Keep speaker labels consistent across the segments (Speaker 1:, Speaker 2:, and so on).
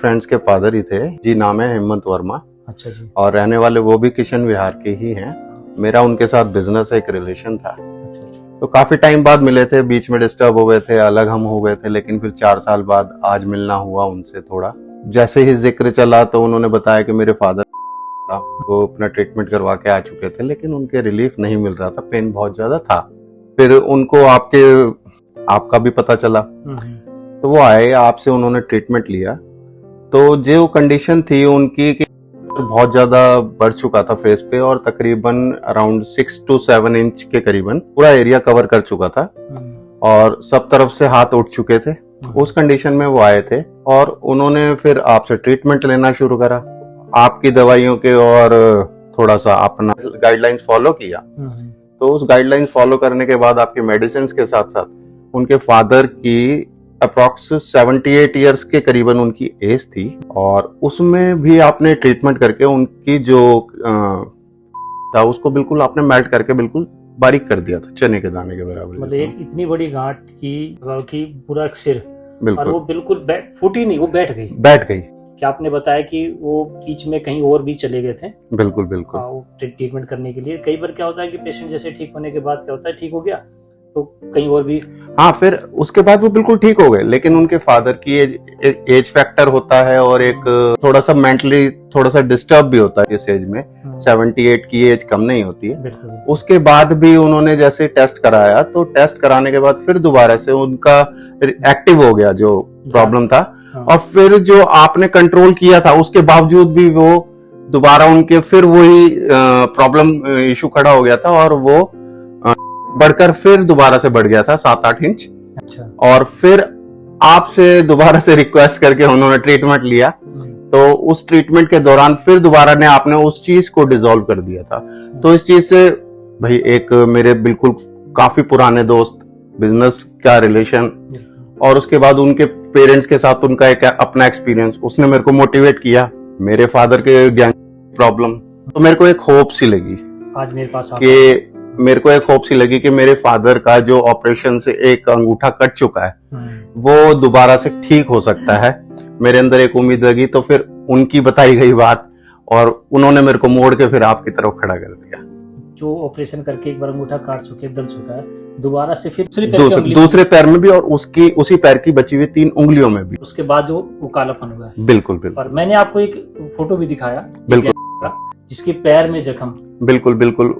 Speaker 1: Friends के father ही थे जी, नाम है हेमंत वर्मा।
Speaker 2: अच्छा जी।
Speaker 1: और रहने वाले वो भी किशन विहार के ही हैं। मेरा उनके साथ बिजनेस एक रिलेशन था।
Speaker 2: अच्छा अच्छा।
Speaker 1: तो काफी टाइम बाद मिले थे, बीच में डिस्टर्ब हो गए थे, अलग हम हो गए थे, लेकिन फिर 4 साल बाद आज मिलना हुआ उनसे। थोड़ा जैसे ही जिक्र चला तो उन्होंने बताया कि मेरे फादर था, वो अपना ट्रीटमेंट करवा के आ चुके थे, लेकिन उनके रिलीफ नहीं मिल रहा था, पेन बहुत ज्यादा था। फिर उनको आपका भी पता चला, तो वो आए, आपसे उन्होंने ट्रीटमेंट लिया। तो जो कंडीशन थी उनकी कि बहुत ज्यादा बढ़ चुका था फेस पे, और तकरीबन अराउंड 6 to 7 इंच के करीबन पूरा एरिया कवर कर चुका था, और सब तरफ से हाथ उठ चुके थे। उस कंडीशन में वो आए थे, और उन्होंने फिर आपसे ट्रीटमेंट लेना शुरू करा, आपकी दवाइयों के, और थोड़ा सा अपना गाइडलाइंस फॉलो किया। तो उस गाइडलाइंस फॉलो करने के बाद आपकी मेडिसिन के साथ साथ उनके फादर की अप्रॉक्स 78 ईयर्स के करीबन उनकी एज थी, और उसमें भी आपने ट्रीटमेंट करके उनकी जो था उसको बिल्कुल आपने मेल्ट करके बिल्कुल बारीक कर दिया था, चने के दाने के बराबर।
Speaker 2: मतलब एक इतनी बड़ी गांठ की पूरा एक सिर, और
Speaker 1: बिल्कुल
Speaker 2: वो बिल्कुल फूटी नहीं, वो बैठ गई। क्या आपने बताया कि वो बीच में कहीं और भी चले गए थे?
Speaker 1: बिल्कुल बिल्कुल।
Speaker 2: वो ट्रीटमेंट करने के लिए कई बार क्या होता है कि पेशेंट जैसे ठीक होने के बाद क्या होता है, ठीक हो गया तो कहीं और भी।
Speaker 1: हाँ, फिर उसके बाद वो बिल्कुल ठीक हो गए, लेकिन उनके फादर की एज फैक्टर होता है, और एक थोड़ा सा मेंटली थोड़ा सा डिस्टर्ब भी होता है इस एज में। 78 की एज कम नहीं होती है। उसके बाद भी उन्होंने जैसे टेस्ट कराया, तो टेस्ट कराने के बाद फिर दोबारा से उनका एक्टिव हो गया जो प्रॉब्लम था, और फिर जो आपने कंट्रोल किया था उसके बावजूद भी वो दोबारा उनके फिर वही प्रॉब्लम इशू खड़ा हो गया था, और वो बढ़कर फिर दोबारा से बढ़ गया था 7-8 इंच।
Speaker 2: अच्छा।
Speaker 1: और फिर आपसे दोबारा से रिक्वेस्ट करके उन्होंने ट्रीटमेंट लिया, तो उस ट्रीटमेंट के दौरान फिर दोबारा ने आपने उस चीज को डिसॉल्व कर दिया था। तो इस चीज से भाई, एक मेरे बिल्कुल काफी पुराने दोस्त, बिजनेस का रिलेशन, और उसके बाद उनके पेरेंट्स के साथ उनका एक अपना एक्सपीरियंस, उसने मेरे को मोटिवेट किया। मेरे फादर के गैंग प्रॉब्लम, तो मेरे को एक होप सी लगी
Speaker 2: आज मेरे पास
Speaker 1: कि मेरे फादर का जो ऑपरेशन से एक अंगूठा कट चुका है वो दोबारा से ठीक हो सकता है। मेरे अंदर एक उम्मीद लगी, तो फिर उनकी बताई गई बात, और उन्होंने मेरे को मोड़ के फिर आपकी तरफ खड़ा कर दिया।
Speaker 2: जो ऑपरेशन करके एक बार अंगूठा काट चुके, दल चुका है, दोबारा से फिर
Speaker 1: दूसरे पैर में भी, और उसी पैर की बची हुई 3 उंगलियों में भी।
Speaker 2: उसके बाद जो वो कालापन हुआ है।
Speaker 1: बिल्कुल बिल्कुल।
Speaker 2: और मैंने आपको एक फोटो भी दिखाया,
Speaker 1: बिल्कुल,
Speaker 2: जिसके पैर में जख्म।
Speaker 1: बिल्कुल बिल्कुल।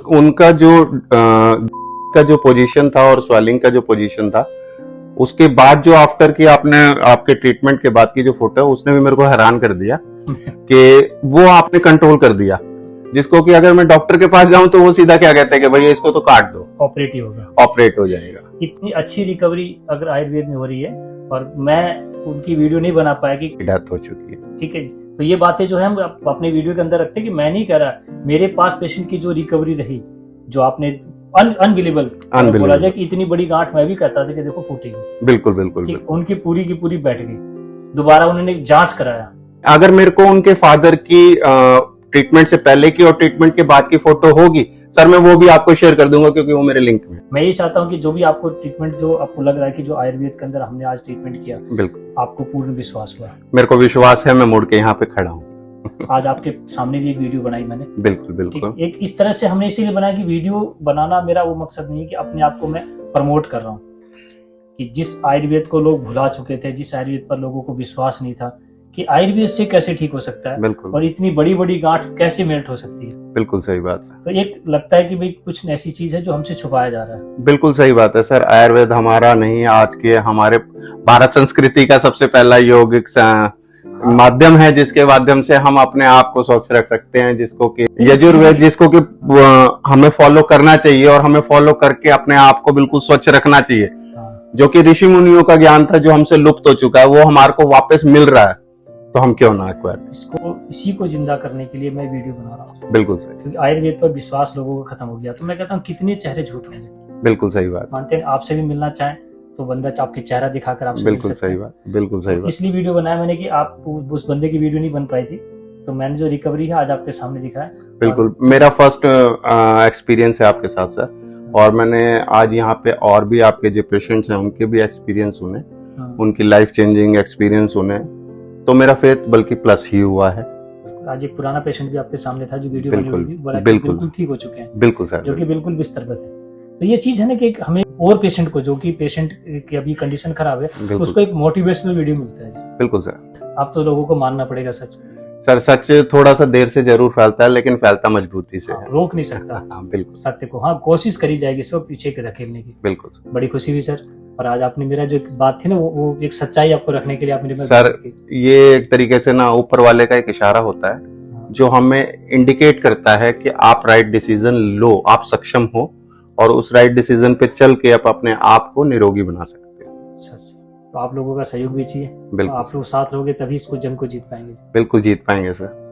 Speaker 1: उनका जो पोजीशन था और स्वेलिंग का जो पोजीशन था, उसके बाद जो आफ्टर की आपके ट्रीटमेंट के बाद की जो फोटो है, उसने भी मेरे को हैरान कर दिया कि वो आपने कंट्रोल कर दिया, जिसको कि अगर मैं डॉक्टर के पास जाऊं तो वो सीधा क्या कहते हैं कि भैया इसको तो काट दो, ऑपरेट हो जाएगा।
Speaker 2: इतनी अच्छी रिकवरी अगर आयुर्वेद में हो रही है, और मैं उनकी वीडियो नहीं बना पाया कि
Speaker 1: डेथ हो चुकी है।
Speaker 2: ठीक है जी। तो ये बातें जो है हम अपने वीडियो के अंदर रखते हैं, कि मैं नहीं कह रहा, मेरे पास पेशेंट की जो रिकवरी रही, जो आपने अनबिलीवेबल बोला जाए कि इतनी बड़ी गांठ, मैं भी कहता था कि देखो फूटी गई।
Speaker 1: बिल्कुल बिल्कुल।
Speaker 2: उनकी पूरी की पूरी बैठ गई। दोबारा उन्होंने जांच कराया।
Speaker 1: अगर मेरे को उनके फादर की ट्रीटमेंट से पहले की और ट्रीटमेंट के बाद की फोटो होगी सर, मैं वो भी आपको शेयर कर दूंगा, क्योंकि वो मेरे लिंक में।
Speaker 2: मैं ये चाहता हूँ कि जो भी आपको ट्रीटमेंट, जो आपको लग रहा है कि जो आयुर्वेद के अंदर हमने आज ट्रीटमेंट किया, बिल्कुल आपको पूर्ण विश्वास हुआ।
Speaker 1: मेरे को विश्वास है, मैं मुड़ के यहाँ पे खड़ा हूँ।
Speaker 2: आज आपके सामने भी एक वीडियो बनाई मैंने।
Speaker 1: बिल्कुल बिल्कुल।
Speaker 2: एक इस तरह से हमने इसीलिए बनाया कि वीडियो बनाना मेरा वो मकसद नहीं है कि अपने आप को मैं प्रमोट कर रहा हूँ, कि जिस आयुर्वेद को लोग भुला चुके थे, जिस आयुर्वेद पर लोगों को विश्वास नहीं था कि आयुर्वेद से कैसे ठीक हो सकता है,
Speaker 1: बिल्कुल, और
Speaker 2: इतनी बड़ी बड़ी गांठ कैसे मेल्ट हो सकती है।
Speaker 1: बिल्कुल सही बात है।
Speaker 2: तो एक लगता है कि भाई कुछ ऐसी चीज है जो हमसे छुपाया जा रहा है।
Speaker 1: बिल्कुल सही बात है सर। आयुर्वेद हमारा नहीं, आज के हमारे भारत संस्कृति का सबसे पहला यौगिक माध्यम है, जिसके माध्यम से हम अपने आप को स्वस्थ रख सकते हैं, जिसको कि यजुर्वेद, जिसको कि हमें फॉलो करना चाहिए, और हमें फॉलो करके अपने आप को बिल्कुल स्वच्छ रखना चाहिए। जो कि ऋषि मुनियों का ज्ञान था, जो हमसे लुप्त हो चुका है, वो हमारे को वापस मिल रहा है, तो हम क्यों ना एक्वायर।
Speaker 2: इसी को जिंदा करने के लिए मैं वीडियो बना रहा हूँ।
Speaker 1: बिल्कुल सही।
Speaker 2: क्योंकि आयुर्वेद पर विश्वास लोगों का खत्म हो गया, तो मैं कहता हूँ कितने चेहरे झूठ होंगे।
Speaker 1: बिल्कुल सही बात।
Speaker 2: मानते हैं आपसे भी मिलना चाहें तो बंदा आपके चेहरा दिखाकर आपसे
Speaker 1: बिल्कुल सही बात, बिल्कुल सही बात।
Speaker 2: इसलिए वीडियो बनाया मैंने कि आप उस बंदे की वीडियो नहीं बन पाई थी, तो मैंने जो रिकवरी है आज आपके सामने दिखाया।
Speaker 1: बिल्कुल, मेरा फर्स्ट एक्सपीरियंस है आपके साथ सर, और मैंने आज यहाँ पे और भी आपके जो पेशेंट्स हैं उनके भी एक्सपीरियंस सुने, उनकी लाइफ चेंजिंग एक्सपीरियंस सुने, तो मेरा फेथ बल्कि प्लस ही हुआ है।
Speaker 2: आज एक पुराना पेशेंट भी आपके सामने था जो वीडियो बनी
Speaker 1: बिल्कुल,
Speaker 2: हुई थी, बोला कि
Speaker 1: बिल्कुल।
Speaker 2: बिल्कुल ठीक हो चुके हैं,
Speaker 1: बिल्कुल सर,
Speaker 2: जो कि बिल्कुल बिस्तरबत है। तो ये चीज है ना कि हमें और पेशेंट को, जो कि पेशेंट की अभी कंडीशन खराब है, तो उसको एक मोटिवेशनल वीडियो मिलता है।
Speaker 1: बिल्कुल सर।
Speaker 2: आप तो लोगों को मानना पड़ेगा सच।
Speaker 1: सर सच थोड़ा सा देर से जरूर फैलता है, लेकिन फैलता मजबूती से है।
Speaker 2: रोक नहीं सकता
Speaker 1: हाँ बिल्कुल
Speaker 2: सत्य को। हाँ, कोशिश करी जाएगी इसको पीछे के धकेलने की।
Speaker 1: बिल्कुल
Speaker 2: बड़ी खुशी हुई सर। और आज आपने मेरा जो एक बात थी ना, वो एक सच्चाई आपको रखने के लिए आपने मेरे
Speaker 1: सर, ये एक तरीके से ना ऊपर वाले का एक इशारा होता है जो हमें इंडिकेट करता है कि आप राइट डिसीजन लो, आप सक्षम हो और उस राइट डिसीजन पे चल के आप अपने आप को निरोगी बना सकते हो।
Speaker 2: सच। तो आप लोगों का सहयोग भी चाहिए।
Speaker 1: बिल्कुल
Speaker 2: आप लोग साथ रहोगे तभी इसको जंग को जीत पाएंगे।
Speaker 1: बिल्कुल जीत पाएंगे सर।